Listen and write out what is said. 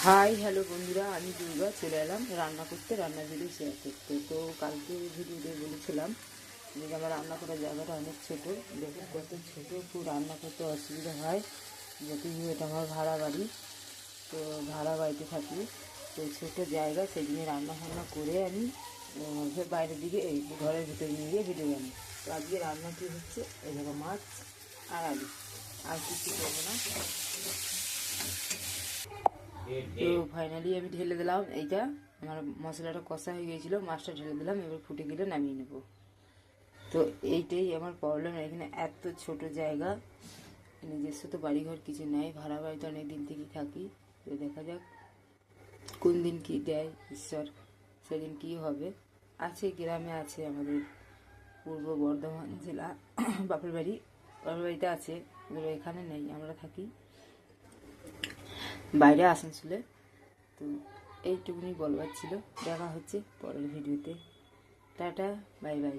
Hi hello বন্ধুরা, আমি দুর্গা চলে এলাম রান্না করতে, রান্নার ভিডিও শেয়ার করতে। তো কালকে ভিডিওতে বলেছিলাম যে আমার রান্না করার জায়গাটা অনেক ছোটো। দেখুন কত ছোটো, খুব রান্না করতে অসুবিধা হয়। যেহেতু এটা আমার ভাড়া বাড়ি, তো ভাড়া বাড়িতে থাকি, তো ছোটো জায়গা, সেই জন্য রান্না ফান্না করে আমি বাইরের দিকে এই ঘরের ভিতরে নিয়ে গিয়ে ভিডিও বানাই। তো আজকে রান্না কী হচ্ছে, এই দেখো মাছ আর আলু, আর কিছু করবো না। তো ফাইনালি আমি ঢেলে দিলাম এইটা, আমার মশলাটা কষা হয়ে গিয়েছিলো, মাছটা ঢেলে দিলাম, এবার ফুটে গেলে নামিয়ে নেব। তো এইটাই আমার প্রবলেম, এখানে এত ছোট জায়গা, নিজস্ব তো বাড়িঘর কিছু নেই, ভাড়া বাড়িতে অনেক দিন থেকেই থাকি। তো দেখা যাক কোন দিন কী দেয় ঈশ্বর, সেদিন কী হবে। আছে গ্রামে, আছে আমাদের পূর্ব বর্ধমান জেলা বাপের বাড়ি, বাপের বাড়িতে আছে, এখানে নেই, আমরা থাকি বাইরে আসানসোলে। তো এইটুকুনি বলবার ছিল। দেখা হচ্ছে পরের ভিডিওতে। Tata, bye bye.